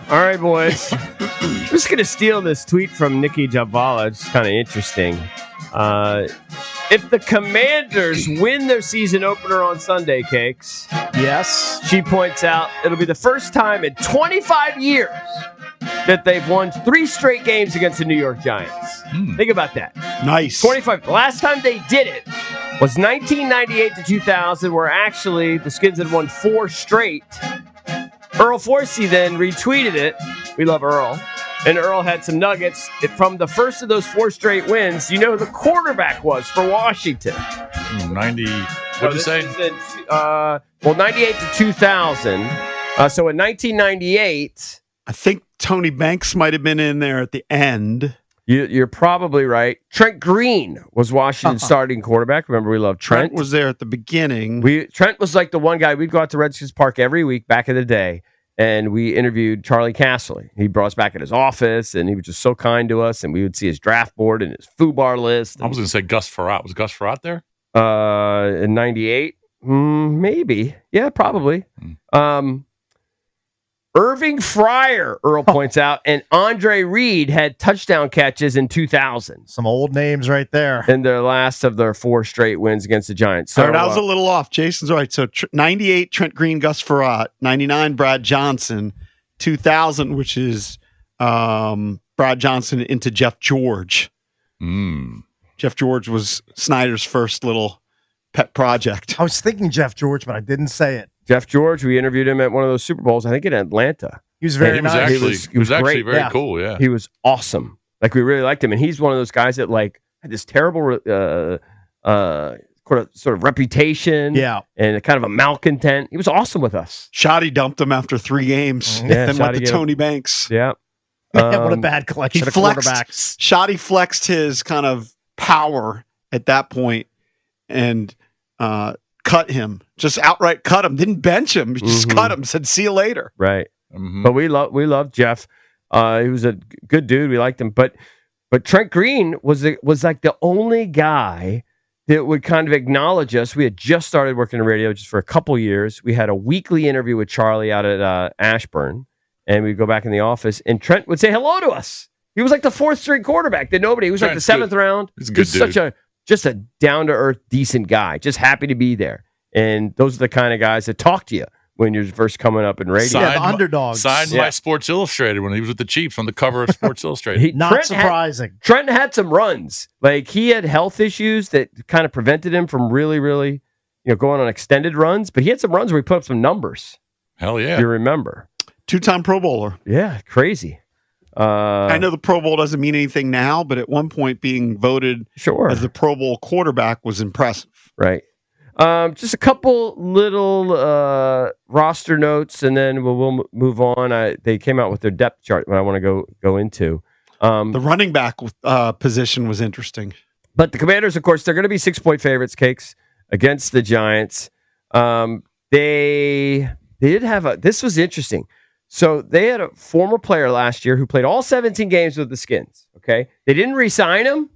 All right, boys. I'm just going to steal this tweet from Nikki Javala. It's kind of interesting. If the Commanders win their season opener on Sunday, Cakes. Yes. She points out it'll be the first time in 25 years that they've won 3 straight games against the New York Giants. Think about that. Nice. 25. The last time they did it was 1998 to 2000, where actually the Skins had won 4 straight. Earl Forsey then retweeted it. We love Earl. And Earl had some nuggets from the first of those 4 straight wins. You know who the quarterback was for Washington? 90. What did you say? 98 to 2000. So in 1998... I think Tony Banks might have been in there at the end. You're probably right. Trent Green was Washington's starting quarterback. Remember, we love Trent. Trent was there at the beginning. Trent was like the one guy. We'd go out to Redskins Park every week back in the day, and we interviewed Charlie Casserly. He brought us back in his office, and he was just so kind to us, and we would see his draft board and his FUBAR list. I was going to say Gus Frerotte. Was Gus Frerotte there? In 98? Maybe. Yeah, probably. Irving Fryer, Earl points out, and Andre Reed had touchdown catches in 2000. Some old names right there. In their last of their 4 straight wins against the Giants. So, all right, I was a little off. Jason's right. So 98, Trent Green, Gus Frerotte. 99, Brad Johnson. 2000, which is Brad Johnson into Jeff George. Jeff George was Snyder's first little pet project. I was thinking Jeff George, but I didn't say it. Jeff George, we interviewed him at one of those Super Bowls, I think in Atlanta. He was very nice. He was actually great. very cool, yeah. He was awesome. Like, we really liked him. And he's one of those guys that, like, had this terrible sort of reputation. Yeah. And kind of a malcontent. He was awesome with us. Shoddy dumped him after 3 games. Yeah, then went to Tony Banks. Yeah. What a bad collection of quarterbacks. Shoddy flexed his kind of power at that point and cut him. Just outright cut him. Didn't bench him. Just cut him. Said, see you later. Right. But we love Jeff. He was a good dude. We liked him. But Trent Green was like the only guy that would kind of acknowledge us. We had just started working in radio just for a couple years. We had a weekly interview with Charlie out at Ashburn, and we'd go back in the office, and Trent would say hello to us. He was like the 4th string quarterback that nobody. He was Trent's like the 7th round. He's a good dude. Just a down-to-earth, decent guy. Just happy to be there. And those are the kind of guys that talk to you when you're first coming up in radio. The underdogs. Signed by Sports Illustrated when he was with the Chiefs on the cover of Sports Illustrated. Not surprising. Trent had some runs. Like, he had health issues that kind of prevented him from really, really, going on extended runs. But he had some runs where he put up some numbers. Hell yeah. You remember. 2-time Pro Bowler. Yeah, crazy. I know the Pro Bowl doesn't mean anything now, but at one point being voted as the Pro Bowl quarterback was impressive. Right. Just a couple little roster notes, and then we'll move on. They came out with their depth chart that I want to go into. The running back position was interesting. But the Commanders, of course, they're going to be 6-point favorites, Cakes, against the Giants. They did have this was interesting. So they had a former player last year who played all 17 games with the Skins. Okay. They didn't re-sign him.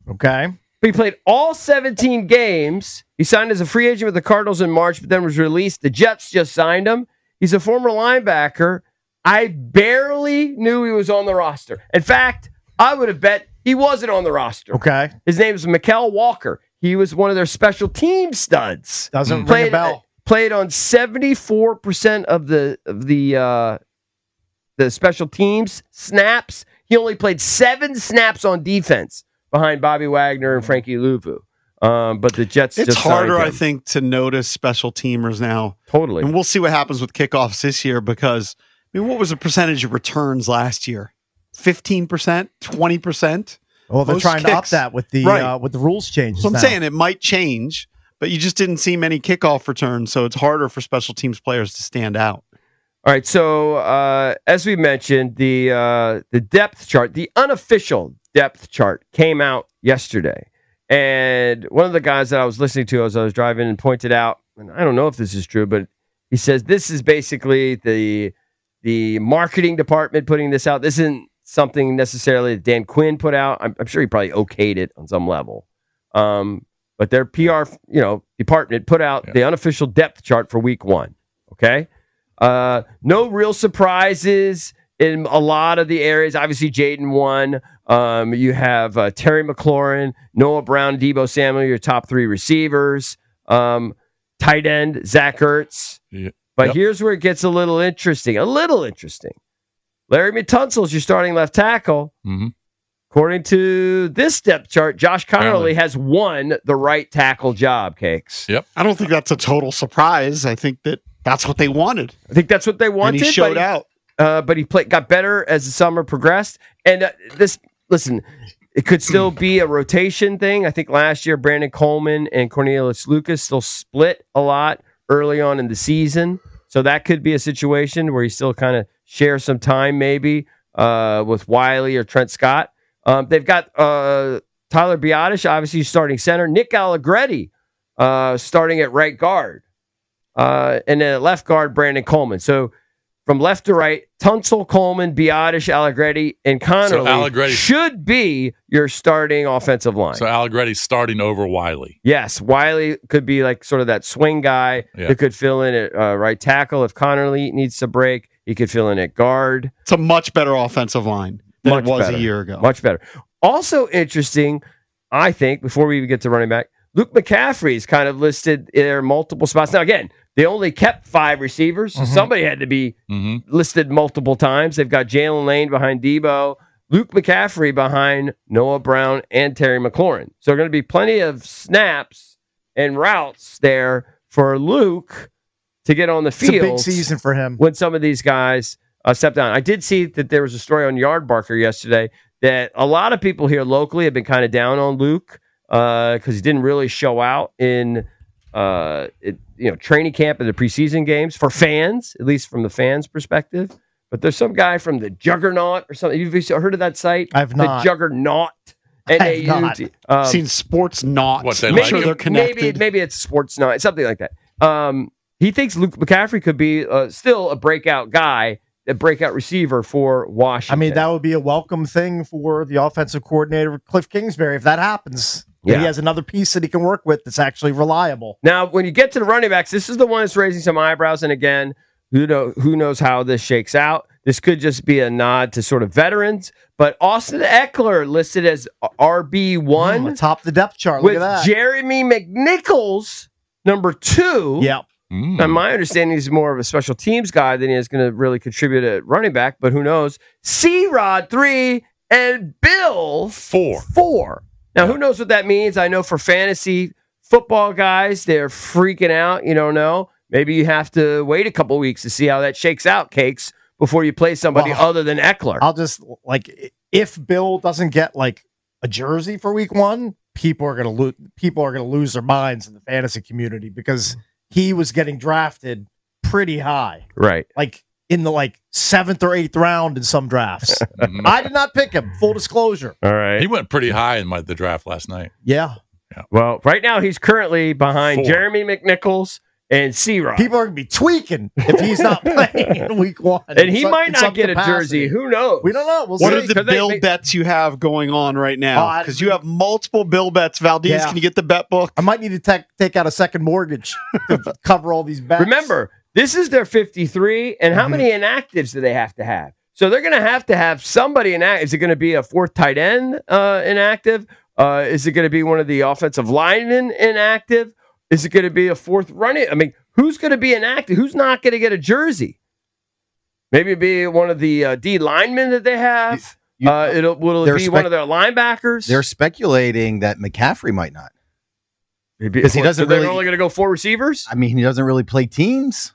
Okay. But he played all 17 games. He signed as a free agent with the Cardinals in March, but then was released. The Jets just signed him. He's a former linebacker. I barely knew he was on the roster. In fact, I would have bet he wasn't on the roster. Okay. His name is Mikael Walker. He was one of their special team studs. Doesn't ring a bell. Played on 74% of the special teams snaps. He only played 7 snaps on defense behind Bobby Wagner and Frankie Louvu. But the Jets it's just harder, I think, to notice special teamers now. Totally. And we'll see what happens with kickoffs this year because, what was the percentage of returns last year? 15%? 20%? Well, they're trying to up that with the rules changes. So I'm saying it might change, but you just didn't see many kickoff returns, so it's harder for special teams players to stand out. All right, so as we mentioned, the depth chart, the unofficial depth chart came out yesterday. And one of the guys that I was listening to as I was driving and pointed out, and I don't know if this is true, but he says this is basically the marketing department putting this out. This isn't something necessarily that Dan Quinn put out. I'm sure he probably okayed it on some level. But their PR, department put out the unofficial depth chart for week 1. Okay. No real surprises. in a lot of the areas. Obviously, Jaden won. You have Terry McLaurin, Noah Brown, Deebo Samuel, your top 3 receivers. Tight end, Zach Ertz. Yeah. But here's where it gets a little interesting. Larry Tunsil's your starting left tackle. Mm-hmm. According to this depth chart, Josh Connerly has won the right tackle job, Cakes. Yep. I don't think that's a total surprise. I think that's what they wanted. I think that's what they wanted. And he showed out. But he got better as the summer progressed. And listen, it could still be a rotation thing. I think last year, Brandon Coleman and Cornelius Lucas still split a lot early on in the season. So that could be a situation where he still kind of shares some time maybe with Wiley or Trent Scott. They've got Tyler Biotish, obviously starting center. Nick Allegretti starting at right guard. And then at left guard, Brandon Coleman. So from left to right, Tunsil, Coleman, Biotish, Allegretti, and Connerly should be your starting offensive line. So Allegretti's starting over Wiley. Yes, Wiley could be like sort of that swing guy that could fill in at right tackle. If Connerly needs to break, he could fill in at guard. It's a much better offensive line than it was a year ago. Much better. Also interesting, I think, before we even get to running back, Luke McCaffrey is kind of listed in multiple spots. Now, again, they only kept 5 receivers, so somebody had to be listed multiple times. They've got Jalen Lane behind Deebo, Luke McCaffrey behind Noah Brown and Terry McLaurin. So there are going to be plenty of snaps and routes there for Luke to get on the field. It's a big season for him. When some of these guys step down. I did see that there was a story on Yardbarker yesterday that a lot of people here locally have been kind of down on Luke because he didn't really show out in training camp and the preseason games for fans, at least from the fans' perspective. But there's some guy from the Juggernaut or something. You've heard of that site? I've not. The Juggernaut. I've not. Seen Sports Not. What, they I'm like sure it? they're connected. Maybe it's Sports Not, something like that. He thinks Luke McCaffrey could be still a breakout guy, a breakout receiver for Washington. I mean, that would be a welcome thing for the offensive coordinator, Cliff Kingsbury, if that happens. Yeah. He has another piece that he can work with that's actually reliable. Now, when you get to the running backs, this is the one that's raising some eyebrows. And again, who knows how this shakes out? This could just be a nod to sort of veterans. But Austin Eckler listed as RB1. Top the depth chart. Look with at that. Jeremy McNichols, number 2. Yeah. Now, my understanding is more of a special teams guy than he is going to really contribute at running back, but who knows? C-Rod 3 and Bill 4. Now, who knows what that means? I know for fantasy football guys, they're freaking out. You don't know. Maybe you have to wait a couple weeks to see how that shakes out, Cakes, before you play somebody other than Eckler. I'll just, if Bill doesn't get, a jersey for week 1, people are going to lose their minds in the fantasy community because he was getting drafted pretty high. Right. In the 7th or 8th round in some drafts. I did not pick him, full disclosure. All right. He went pretty high in the draft last night. Yeah. Well, right now he's currently behind 4. Jeremy McNichols and C-Rod. People are going to be tweaking if he's not playing in week 1. And he might not get a jersey. Who knows? We don't know. We'll What see. are the bill bets you have going on right now? Because you have multiple bill bets. Valdez, can you get the bet book? I might need to take out a second mortgage to cover all these bets. Remember, this is their 53, and how many inactives do they have to have? So they're going to have somebody inactive. Is it going to be a 4th tight end inactive? Is it going to be one of the offensive linemen inactive? Is it going to be a 4th running? I mean, who's going to be inactive? Who's not going to get a jersey? Maybe it'd be one of the D linemen that they have. Will it be one of their linebackers? They're speculating that McCaffrey might not. Because he doesn't they're really. only going to go 4 receivers? I mean, he doesn't really play teams,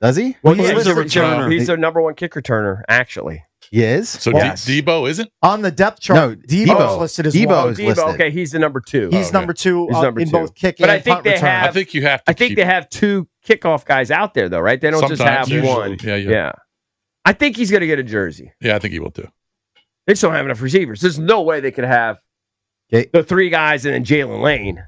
does he? Well, he's a returner. He's their number 1 kick returner, actually. He is. So Yes. Debo isn't? On the depth chart, No, Debo's listed as Debo one. is listed. Okay, he's the number 2. He's number 2 He's number in 2. both kick But and I think punt they return. have- I think you have to. I think they have 2 kickoff guys out there, though, right? They don't just have Sometimes, one. usually. Yeah. I think he's going to get a jersey. Yeah, I think he will too. They just don't have enough receivers. There's no way they could have the 3 guys and then Jalen Lane.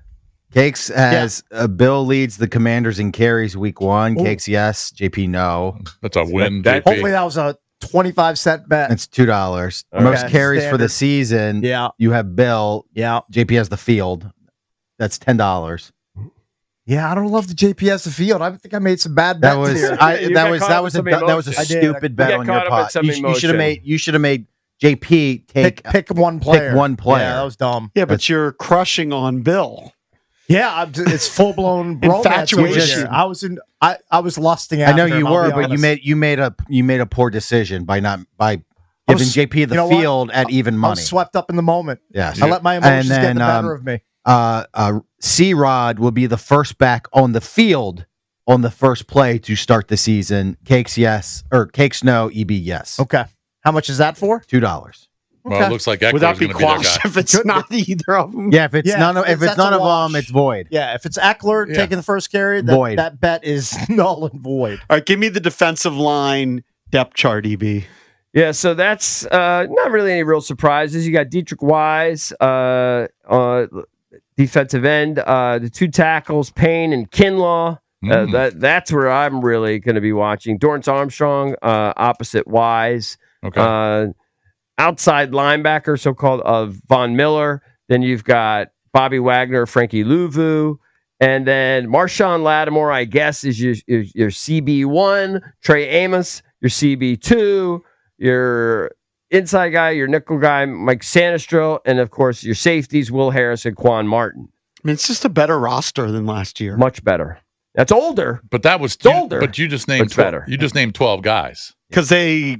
Cakes has Bill leads the Commanders in carries week 1. Ooh. Cakes, yes. JP, no. That's a win. that- JP. Hopefully that was a 25-cent bet. It's $2. Okay. Most carries for the Standard. season. Yeah. You have Bill. Yeah. JP has the field. That's $10. Yeah, I don't love the JP as the field. I think I made some bad That bets was here. that was a I did. stupid bet on your pot. You should have made JP pick one player. Pick one player. Yeah, that was dumb. Yeah, but you're crushing on Bill. Yeah, it's full blown bromance over Infatuation. here. I was lusting after I know you him, were, I'll be but honest. you made a poor decision by giving JP the you know what? field at even I money. was swept up in the moment. Yes. I let my emotions get the better of me. C-Rod will be the first back on the field on the first play to start the season. Cakes yes, or Cakes no, EB yes. Okay. How much is that for? $2. Well, it looks like Would Eckler's that be going to be their quashed guy. if it's not either of them? Yeah, if it's Yeah, none of that's a wash. them, it's void. Yeah, if it's Eckler Yeah. taking the first carry, Void. that bet is null and void. All right, give me the defensive line depth chart, EB. Yeah, so that's not really any real surprises. You got Dietrich Wise, defensive end, the two tackles, Payne and Kinlaw. That's where I'm really going to be watching. Dorrance Armstrong, opposite Wise. Okay. Outside linebacker, so-called, of Von Miller. Then you've got Bobby Wagner, Frankie Louvu. And then Marshawn Lattimore, I guess, is your CB1. Trey Amos, your CB2. Your inside guy, your nickel guy, Mike Sanistro. And, of course, your safeties, Will Harris and Quan Martin. I mean, it's just a better roster than last year. Much better. That's older. But that was older, But you just named but better. You just named 12 guys. Because they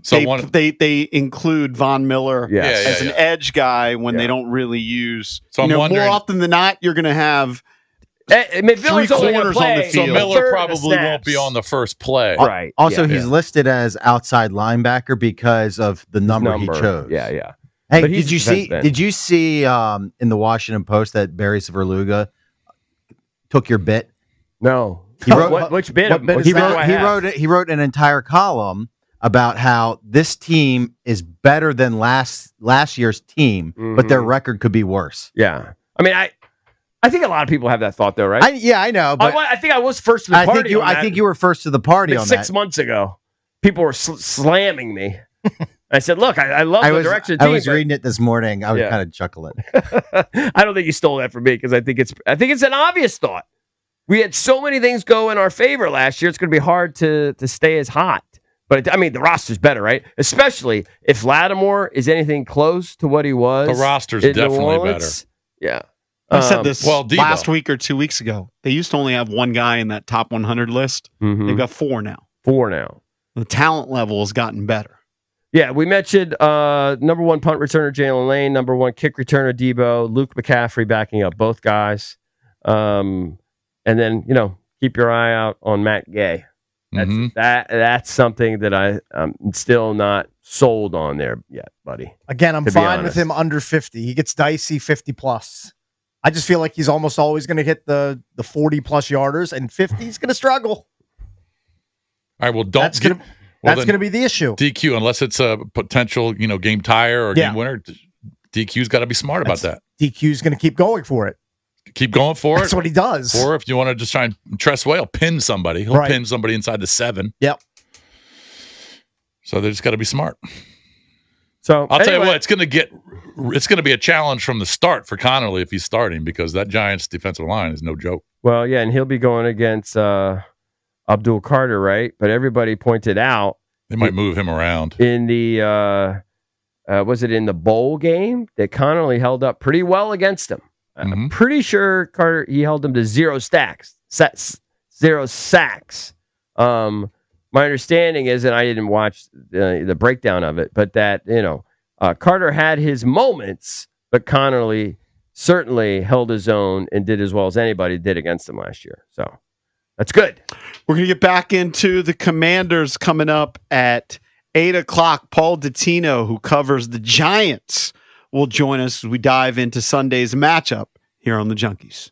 include Von Miller Yes. as an edge guy when Yeah. they don't really use. So I'm more wondering- often than not, you're going to have McMillan's only gonna corners on the play field. So Yeah. Miller third of the probably won't snaps. be on the first play. Right. Also, yeah. he's listed as outside linebacker because of the number he chose. Yeah, yeah. Hey, But he's did you a see? defense end. Did you see in the Washington Post that Barry Svrluga took your bit? No. He wrote- which bit? what bit Which is bit that? do I He have? wrote an entire column about how this team is better than last year's team, but their record could be worse. Yeah. I mean, I think a lot of people have that thought, though, right? I know, but I think I was first to the I party. think you on that, I think you were first to the party like on 6 that. months ago. People were slamming me. I said, "Look, I love the direction of the I team." was reading it this morning. I was Yeah. kind of chuckling. I don't think you stole that from me because I think it's an obvious thought. We had so many things go in our favor last year. It's going to be hard to stay as hot. But I mean, the roster's better, right? Especially if Lattimore is anything close to what he was. The roster's in New definitely Orleans. Yeah. I said this Debo. last week or 2 weeks ago. They used to only have one guy in that top 100 list. Mhm. They've got 4 now. 4 now. The talent level has gotten better. Yeah, we mentioned number 1 punt returner Jalen Lane, number 1 kick returner Debo, Luke McCaffrey backing up both guys. And then, keep your eye out on Matt Gay. That's something that I'm still not sold on there yet, buddy. Again, I'm To be fine with honest. him under 50. He gets dicey 50 plus. I just feel like he's almost always going to hit the 40 plus yarders, and 50 he's going to struggle. All right, well, That's going to be the issue. DQ, unless it's a potential, game tire or game winner, DQ's got to be smart about that. DQ's going to keep going for it. Keep going for That's it. what he does. Or if you want to just try and Tress Way, he'll pin somebody. He'll Right. pin somebody inside the 7. Yep. So they just got to be smart. So I'll tell you what, it's going to be a challenge from the start for Connolly if he's starting, because that Giants defensive line is no joke. Well, yeah, and he'll be going against Abdul Carter, right? But everybody pointed out They might move him around. in the was it in the bowl game that Connolly held up pretty well against him. I'm pretty sure Carter he held him to 0 sacks. My understanding is, and I didn't watch the breakdown of it, but that Carter had his moments, but Connolly certainly held his own and did as well as anybody did against him last year. So that's good. We're going to get back into the Commanders coming up at 8 o'clock. Paul Dottino, who covers the Giants, will join us as we dive into Sunday's matchup here on the Junkies.